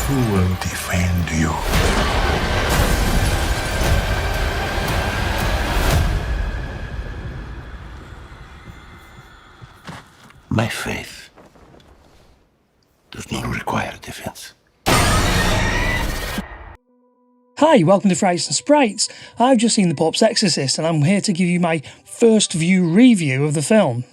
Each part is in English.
Who will defend you? My faith does not require defense. Hi, welcome to Frights and Sprites. I've just seen the Pope's Exorcist and I'm here to give you my first view review of the film.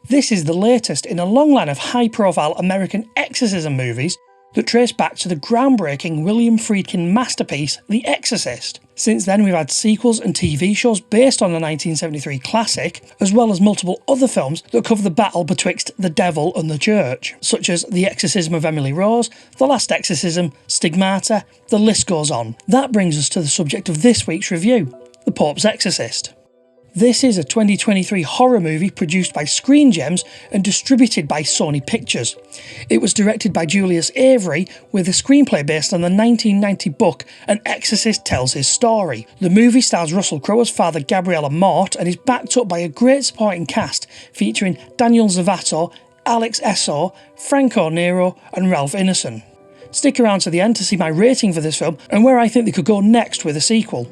This is the latest in a long line of high-profile American exorcism movies that trace back to the groundbreaking William Friedkin masterpiece, The Exorcist. Since then we've had sequels and TV shows based on the 1973 classic, as well as multiple other films that cover the battle betwixt the devil and the church, such as The Exorcism of Emily Rose, The Last Exorcism, Stigmata, the list goes on. That brings us to the subject of this week's review, The Pope's Exorcist. This is a 2023 horror movie produced by Screen Gems and distributed by Sony Pictures. It was directed by Julius Avery with a screenplay based on the 1990 book An Exorcist Tells His Story. The movie stars Russell Crowe as Father Gabriele Amorth and is backed up by a great supporting cast featuring Daniel Zovatto, Alex Essoe, Franco Nero and Ralph Ineson. Stick around to the end to see my rating for this film and where I think they could go next with a sequel.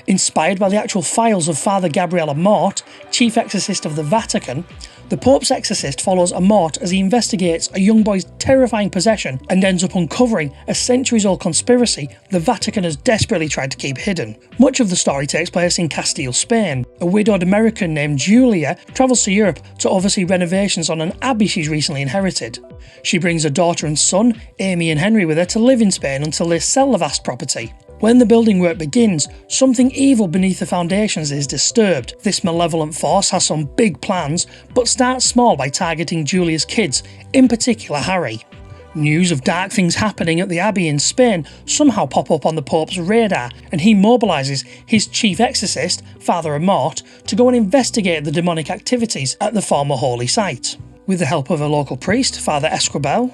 Inspired by the actual files of Father Gabriele Amorth, chief exorcist of the Vatican, The Pope's Exorcist follows Amorth as he investigates a young boy's terrifying possession and ends up uncovering a centuries-old conspiracy the Vatican has desperately tried to keep hidden. Much of the story takes place in Castile, Spain. A widowed American named Julia travels to Europe to oversee renovations on an abbey she's recently inherited. She brings her daughter and son, Amy and Henry, with her to live in Spain until they sell the vast property. When the building work begins, something evil beneath the foundations is disturbed. This malevolent force has some big plans, but starts small by targeting Julia's kids, in particular Harry. News of dark things happening at the Abbey in Spain somehow pop up on the Pope's radar, and he mobilises his chief exorcist, Father Amorth, to go and investigate the demonic activities at the former holy site. With the help of a local priest, Father Escobar,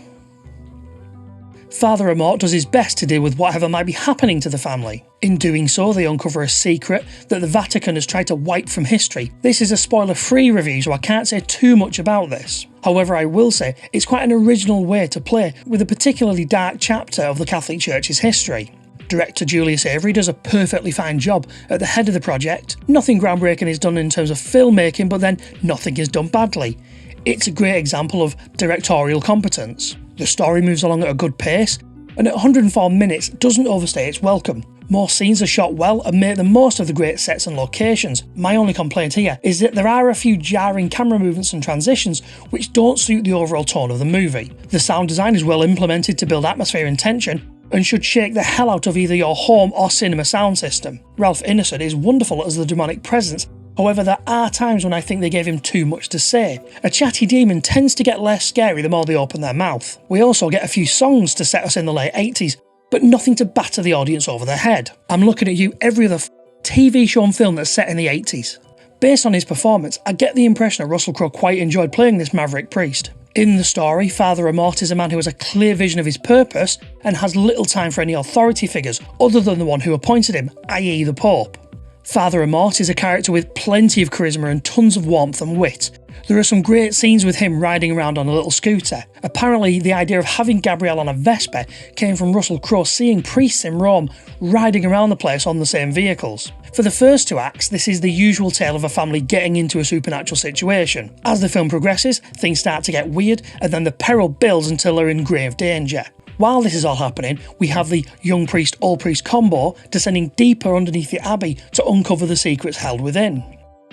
Father Amorth does his best to deal with whatever might be happening to the family. In doing so, they uncover a secret that the Vatican has tried to wipe from history. This is a spoiler-free review, so I can't say too much about this. However, I will say it's quite an original way to play with a particularly dark chapter of the Catholic Church's history. Director Julius Avery does a perfectly fine job at the head of the project. Nothing groundbreaking is done in terms of filmmaking, but then nothing is done badly. It's a great example of directorial competence. The story moves along at a good pace, and at 104 minutes doesn't overstay its welcome. Most scenes are shot well and make the most of the great sets and locations. My only complaint here is that there are a few jarring camera movements and transitions which don't suit the overall tone of the movie. The sound design is well implemented to build atmosphere and tension, and should shake the hell out of either your home or cinema sound system. Ralph Ineson is wonderful as the demonic presence. However, there are times when I think they gave him too much to say. A chatty demon tends to get less scary the more they open their mouth. We also get a few songs to set us in the late 80s, but nothing to batter the audience over the head. I'm looking at you, every other TV show and film that's set in the 80s. Based on his performance, I get the impression that Russell Crowe quite enjoyed playing this maverick priest. In the story, Father Amorth is a man who has a clear vision of his purpose and has little time for any authority figures other than the one who appointed him, i.e. the Pope. Father Amorth is a character with plenty of charisma and tons of warmth and wit. There are some great scenes with him riding around on a little scooter. Apparently, the idea of having Gabrielle on a Vespa came from Russell Crowe seeing priests in Rome riding around the place on the same vehicles. For the first two acts, this is the usual tale of a family getting into a supernatural situation. As the film progresses, things start to get weird, and then the peril builds until they're in grave danger. While this is all happening, we have the young priest old priest combo descending deeper underneath the abbey to uncover the secrets held within.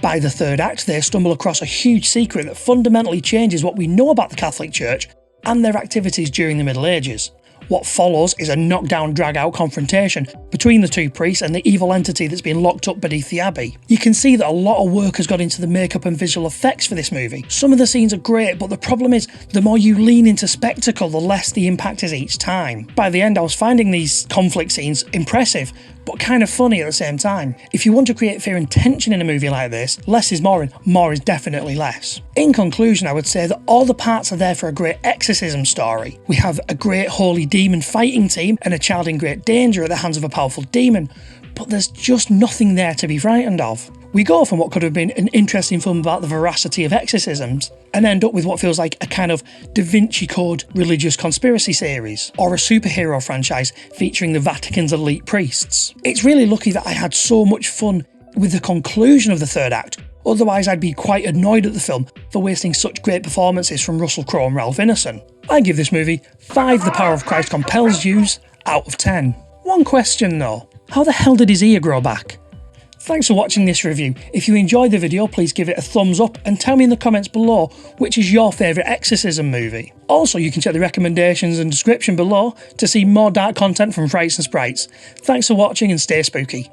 By the third act, they stumble across a huge secret that fundamentally changes what we know about the Catholic Church and their activities during the Middle Ages. What follows is a knockdown, drag-out confrontation between the two priests and the evil entity that's been locked up beneath the abbey. You can see that a lot of work has gone into the makeup and visual effects for this movie. Some of the scenes are great, but the problem is, the more you lean into spectacle, the less the impact is each time. By the end, I was finding these conflict scenes impressive, but kind of funny at the same time. If you want to create fear and tension in a movie like this, less is more and more is definitely less. In conclusion, I would say that all the parts are there for a great exorcism story. We have a great holy demon fighting team and a child in great danger at the hands of a powerful demon, but there's just nothing there to be frightened of. We go from what could have been an interesting film about the veracity of exorcisms and end up with what feels like a kind of Da Vinci Code religious conspiracy series, or a superhero franchise featuring the Vatican's elite priests. It's really lucky that I had so much fun with the conclusion of the third act, otherwise I'd be quite annoyed at the film for wasting such great performances from Russell Crowe and Ralph Ineson. I give this movie 5 The Power of Christ Compels Yous out of 10. One question though, how the hell did his ear grow back? Thanks for watching this review. If you enjoyed the video, please give it a thumbs up and tell me in the comments below which is your favourite exorcism movie. Also, you can check the recommendations and description below to see more dark content from Frights and Sprites. Thanks for watching and stay spooky.